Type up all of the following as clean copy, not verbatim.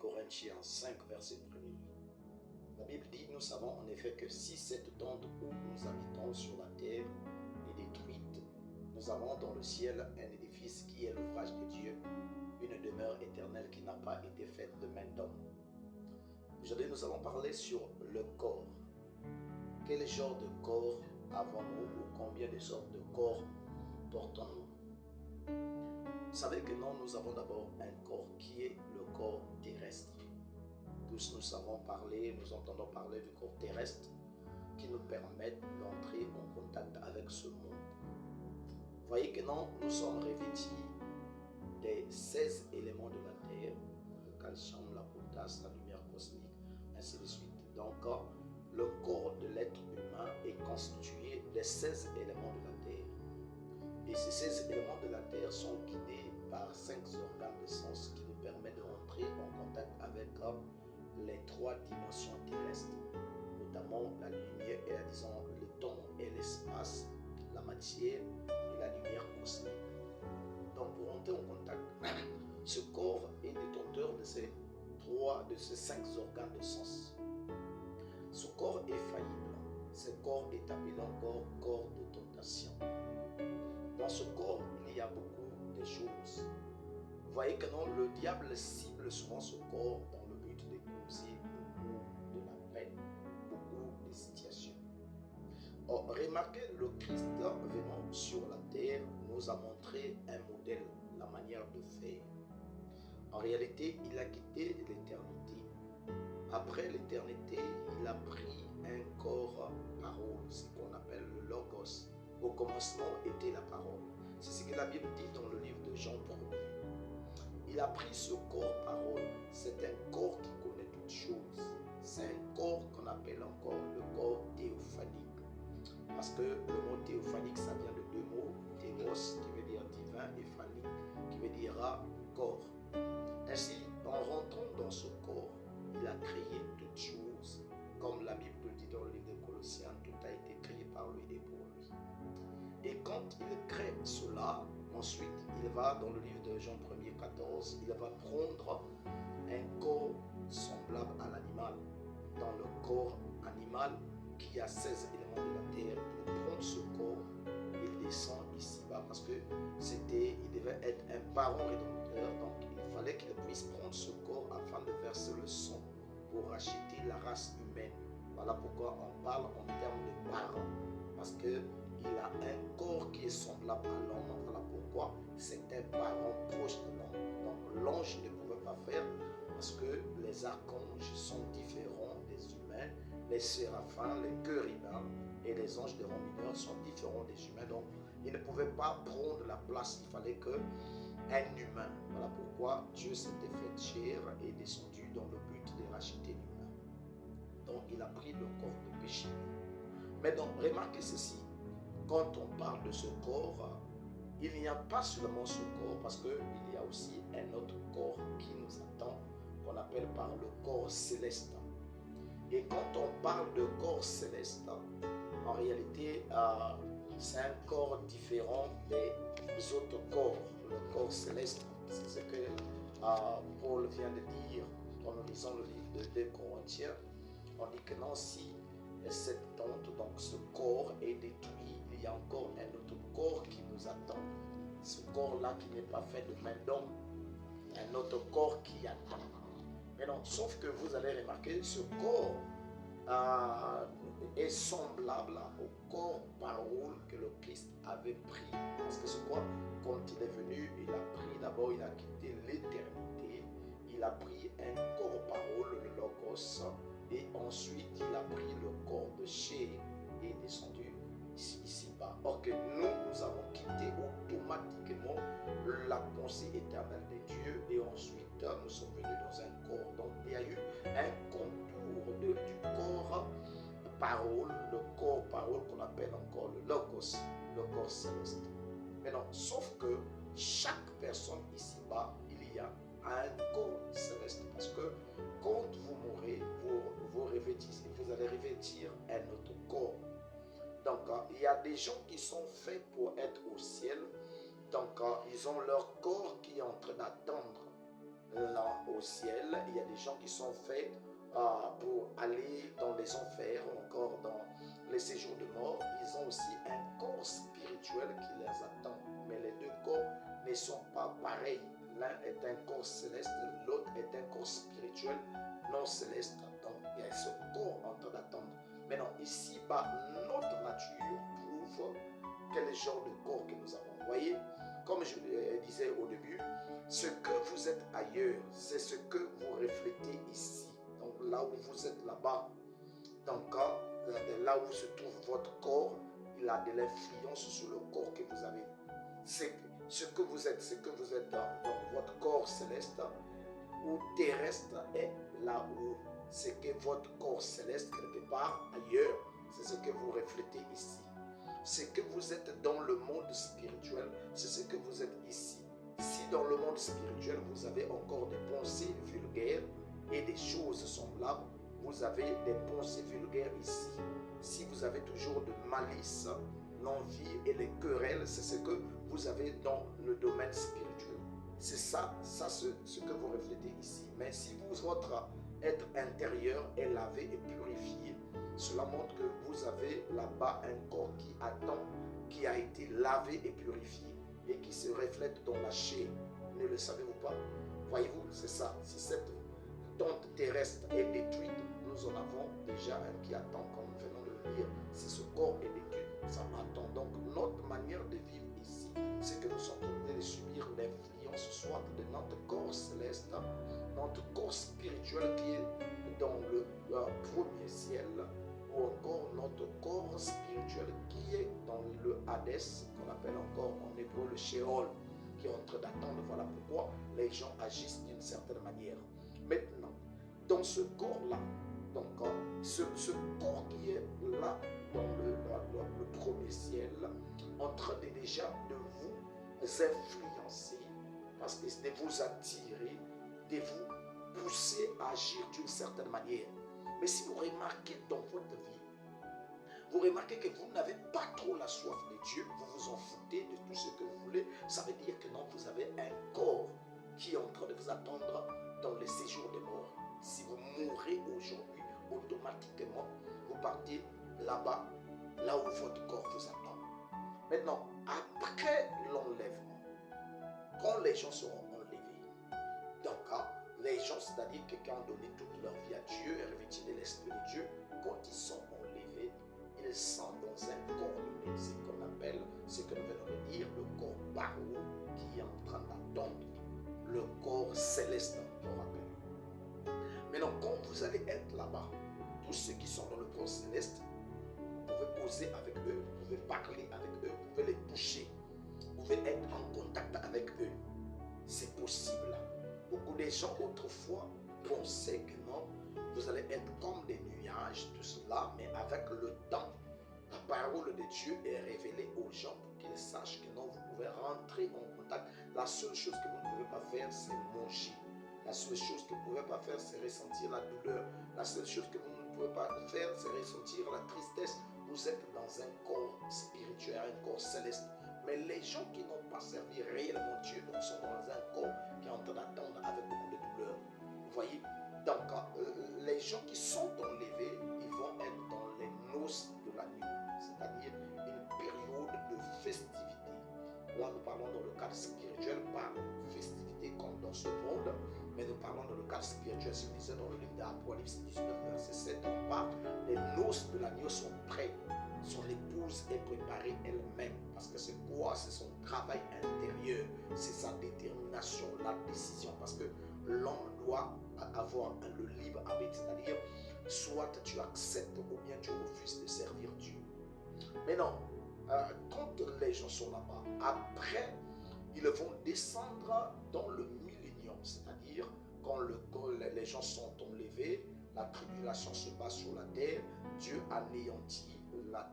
Corinthiens 5, verset 1. La Bible dit, nous savons en effet que si cette tente où nous habitons sur la terre est détruite, nous avons dans le ciel un édifice qui est l'ouvrage de Dieu, une demeure éternelle qui n'a pas été faite de main d'homme. Aujourd'hui, nous allons parler sur le corps. Quel genre de corps avons-nous ou combien de sortes de corps portons-nous? Vous savez que nous avons d'abord un corps qui est le corps terrestre. Tous nous savons parler, nous entendons parler du corps terrestre qui nous permet d'entrer en contact avec ce monde. Vous voyez que nous sommes revêtis des 16 éléments de la terre, le calcium, la potasse, la lumière cosmique, ainsi de suite. Donc, le corps de l'être humain est constitué des 16 éléments de la terre. Et ces 16 éléments de la terre sont guidés par 5 organes de sens qui nous permettent de rentrer en contact avec les 3 dimensions terrestres, notamment la lumière, le temps et l'espace, la matière et la lumière cosmique. Donc pour rentrer en contact, ce corps est détenteur de ces 5 organes de sens. Ce corps est faillible. Ce corps est appelé encore corps de tentation. Dans ce corps, il y a beaucoup de choses. Vous voyez que le diable cible souvent ce corps dans le but de causer beaucoup de la peine, beaucoup de situations. Or, remarquez, le Christ venant sur la terre nous a montré un modèle, la manière de faire. En réalité, il a quitté l'éternité. Après l'éternité, il a pris un corps parole, ce qu'on appelle le Logos. Au commencement était la parole. C'est ce que la Bible dit dans le livre de Jean 1er. Il a pris ce corps parole. C'est un corps qui connaît toutes choses. C'est un corps qu'on appelle encore le corps théophanique. Parce que le mot théophanique, ça vient de 2 mots. Théos, qui veut dire divin, et phanique, qui veut dire corps. Ainsi, en rentrant dans ce corps, il a créé toutes choses. Comme la Bible le dit dans le livre de Colossiens, tout a été créé par lui et pour lui. Et quand il crée cela, ensuite, il va, dans le livre de Jean 1er 14, il va prendre un corps semblable à l'animal. Dans le corps animal, qui a 16 éléments de la terre, il prend ce corps, il descend ici-bas parce que il devait être un parent rédempteur, donc il fallait qu'il puisse prendre ce corps afin de verser le sang pour racheter la race humaine. Voilà pourquoi on parle en termes de parent, parce qu'il a un corps qui est semblable à l'homme. Voilà pourquoi c'est un parent proche de l'homme. Donc l'ange ne pouvait pas faire parce que les archanges sont différents des humains, les séraphins, les chérubins et les anges des rangs mineurs sont différents des humains. Donc ils ne pouvaient pas prendre la place, il fallait qu'un humain. Voilà pourquoi Dieu s'était fait chair et est descendu dans le but de racheter l'humain. Donc il a pris le corps de péché. Mais donc remarquez ceci, quand on parle de ce corps, il n'y a pas seulement ce corps, parce qu'il y a aussi un autre corps qui nous attend, qu'on appelle par le corps céleste. Et quand on parle de corps céleste, en réalité, c'est un corps différent des autres corps. Le corps céleste, c'est ce que Paul vient de dire en nous lisant le livre de 2 Corinthiens. On dit que non, si cette tente, donc ce corps est détruit, il y a encore un autre corps qui nous attend. Ce corps-là qui n'est pas fait de main d'homme, un autre corps qui attend. Mais non, sauf que vous allez remarquer, ce corps est semblable au corps parole que le Christ avait pris. Parce que ce corps, quand il est venu, il a pris d'abord, il a quitté l'éternité, il a pris un corps parole, le Logos, et ensuite il a pris le corps de chair et est descendu ici-bas. Or que nous avons quitté automatiquement la pensée éternelle de Dieu et ensuite nous sommes venus dans un corps. Donc il y a eu un contour du corps parole, le corps parole qu'on appelle encore le Logos, le corps céleste. Mais non, sauf que chaque personne ici-bas, il y a un corps céleste, parce que quand vous mourrez, vous revêtissez, vous allez revêtir un autre corps. Donc, il y a des gens qui sont faits pour être au ciel. Donc, ils ont leur corps qui est en train d'attendre là au ciel, il y a des gens qui sont faits pour aller dans les enfers ou encore dans les séjours de mort. Ils ont aussi un corps spirituel qui les attend. Mais les deux corps ne sont pas pareils. L'un est un corps céleste, l'autre est un corps spirituel non céleste. Donc il y a ce corps en train d'attendre. Maintenant, ici-bas, notre nature prouve quel genre de corps que nous avons. Vous voyez, comme je le disais au début, ce que vous êtes ailleurs, c'est ce que vous reflétez ici. Donc là où vous êtes là-bas, donc là où se trouve votre corps, il a de l'influence sur le corps que vous avez. C'est ce que vous êtes dans votre corps céleste ou terrestre est là où c'est que votre corps céleste quelque part ailleurs, c'est ce que vous reflétez ici. Ce que vous êtes dans le monde spirituel, c'est ce que vous êtes ici. Si dans le monde spirituel, vous avez encore des pensées vulgaires et des choses semblables, vous avez des pensées vulgaires ici. Si vous avez toujours de malice, l'envie et les querelles, c'est ce que vous avez dans le domaine spirituel. C'est ça ce que vous reflétez ici. Mais si votre être intérieur est lavé et purifié, cela montre que vous avez là-bas un corps qui attend, qui a été lavé et purifié et qui se reflète dans la chair. Ne le savez-vous pas? Voyez-vous, c'est ça. Si cette tente terrestre est détruite, nous en avons déjà un qui attend, comme nous venons de le lire. Si ce corps est détruit, ça attend. Donc notre manière de vivre ici, c'est que nous sommes en train de subir l'influence soit de notre corps céleste, notre corps spirituel qui est dans le premier ciel, ou encore notre corps spirituel qui est dans le Hadès, qu'on appelle encore en hébreu le Sheol, qui est en train d'attendre. Voilà pourquoi les gens agissent d'une certaine manière. Maintenant, dans ce corps-là, donc ce corps qui est là dans le premier ciel, en train de déjà de vous influencer, parce que de vous attirer, de vous pousser à agir d'une certaine manière. Mais si vous remarquez dans votre vie, vous remarquez que vous n'avez pas trop la soif de Dieu, vous vous en foutez de tout ce que vous voulez, ça veut dire que non, vous avez un corps qui est en train de vous attendre dans les séjours des morts. Si vous mourrez aujourd'hui, automatiquement, vous partez là-bas, là où votre corps vous attend. Maintenant, après l'enlèvement, quand les gens seront enlevés, donc les gens, c'est-à-dire que qui ont donné toute leur vie à Dieu et revêtis de l'Esprit de Dieu, quand ils sont enlevés, ils sont dans un corps lumineux, ce qu'on appelle, ce que nous venons de dire, le corps barou qui est en train d'attendre, le corps céleste, on rappelle. Maintenant, quand vous allez être là-bas, tous ceux qui sont dans le corps céleste, vous pouvez causer avec eux, vous pouvez parler avec eux, vous pouvez les toucher, vous pouvez être en contact avec eux. C'est possible. Beaucoup de gens autrefois pensaient que non, vous allez être comme des nuages, tout cela, mais avec le temps, la parole de Dieu est révélée aux gens pour qu'ils sachent que non, vous pouvez rentrer en contact. La seule chose que vous ne pouvez pas faire, c'est manger. La seule chose que vous ne pouvez pas faire, c'est ressentir la douleur. La seule chose que vous ne pouvez pas faire, c'est ressentir la tristesse. Vous êtes dans un corps spirituel, un corps céleste. Mais les gens qui n'ont pas servi réellement Dieu, donc sont dans un corps qui est en train d'attendre avec beaucoup de douleur. Vous voyez? Donc, les gens qui sont enlevés, ils vont être dans les noces de l'agneau, c'est-à-dire une période de festivité. Là, nous parlons dans le cadre spirituel, pas festivité comme dans ce monde, mais nous parlons dans le cadre spirituel. Si vous lisez dans le livre d'Apocalypse 19, verset 7, on parle les noces de l'agneau sont prêtes. Son épouse est préparée elle-même. Parce que c'est quoi? C'est son travail intérieur. C'est sa détermination, la décision. Parce que l'homme doit avoir le libre arbitre. C'est-à-dire, soit tu acceptes ou bien tu refuses de servir Dieu. Mais non, quand les gens sont là-bas, après, ils vont descendre dans le millénium. C'est-à-dire, quand les gens sont enlevés, la tribulation se passe sur la terre, Dieu anéantit la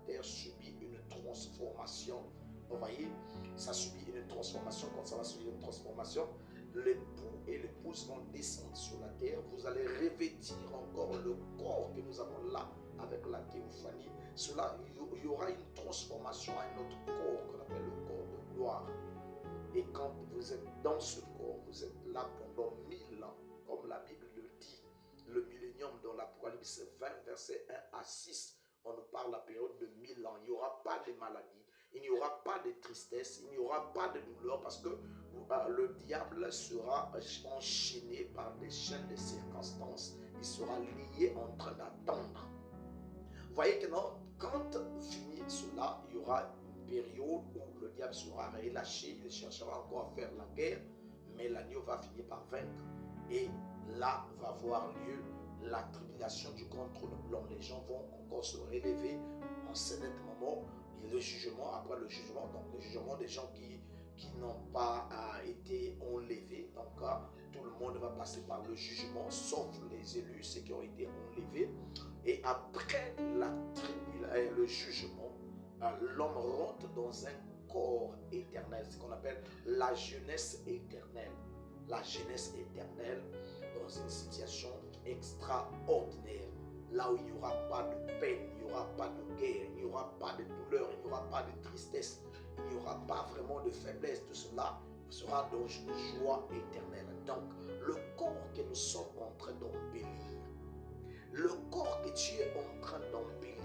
terre subit une transformation. Vous voyez, ça subit une transformation. Quand ça va subir une transformation, l'époux et l'épouse vont descendre sur la terre. Vous allez revêtir encore le corps que nous avons là avec la théophanie. Cela, il y aura une transformation à un autre corps qu'on appelle le corps de gloire. Et quand vous êtes dans ce corps, vous êtes là pendant 1000 ans, comme la Bible le dit, le millénium dans l'Apocalypse 20, verset 1 à 6, on nous parle de la période de 1000 ans. Il n'y aura pas de maladie, il n'y aura pas de tristesse, il n'y aura pas de douleur, parce que le diable sera enchaîné par des chaînes de circonstances. Il sera lié en train d'attendre. Vous voyez que non, quand finit cela, il y aura une période où le diable sera relâché, il cherchera encore à faire la guerre, mais l'agneau va finir par vaincre. Et là va avoir lieu la tribulation du grand trône blanc. Les gens vont encore se relever en ce net moment. Et le jugement, après le jugement, donc le jugement des gens qui n'ont pas été enlevés. Donc tout le monde va passer par le jugement, sauf les élus, ceux qui ont été enlevés. Et après le jugement, l'homme rentre dans un corps éternel, ce qu'on appelle la jeunesse éternelle. La jeunesse éternelle dans une situation extraordinaire, là où il n'y aura pas de peine, il n'y aura pas de guerre, il n'y aura pas de douleur, il n'y aura pas de tristesse, il n'y aura pas vraiment de faiblesse. Tout cela sera dans une joie éternelle. Donc, le corps que nous sommes en train d'embellir, le corps que tu es en train d'embellir,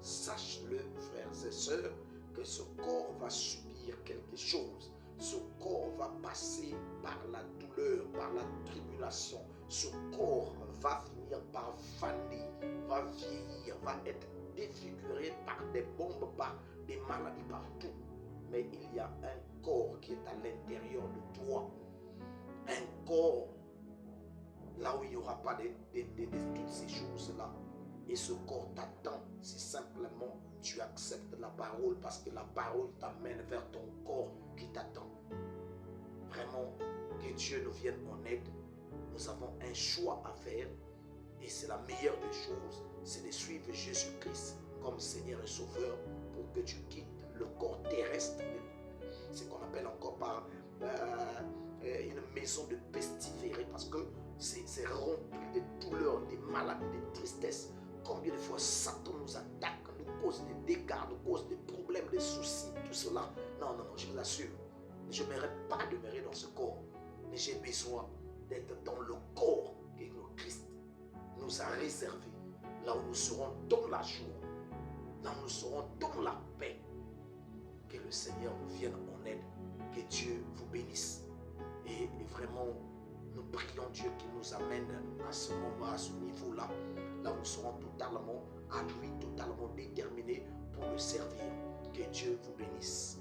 sache-le, frères et sœurs, que ce corps va subir quelque chose. Ce corps va passer par la douleur, par la tribulation. Ce corps va finir par faner, va vieillir, va être défiguré par des bombes, par des maladies partout. Mais il y a un corps qui est à l'intérieur de toi. Un corps là où il n'y aura pas de toutes ces choses-là. Et ce corps t'attend si simplement tu acceptes la parole, parce que la parole t'amène vers ton corps qui t'attend. Vraiment, que Dieu nous vienne en aide. Nous avons un choix à faire et c'est la meilleure des choses, c'est de suivre Jésus-Christ comme Seigneur et Sauveur pour que tu quittes le corps terrestre, ce qu'on appelle encore par une maison de pestiférés, parce que c'est rempli de douleurs, de maladies, de tristesse. Combien de fois Satan nous attaque, nous cause des dégâts, nous cause des problèmes, des soucis, tout cela. Non, je vous assure, je ne mérite pas de demeurer dans ce corps, mais j'ai besoin d'être dans le corps que le Christ nous a réservé, là où nous serons dans la joie, là où nous serons dans la paix. Que le Seigneur nous vienne en aide, que Dieu vous bénisse. Et vraiment, nous prions Dieu qui nous amène à ce moment, à ce niveau-là, là où nous serons totalement à lui, totalement déterminés pour le servir. Que Dieu vous bénisse.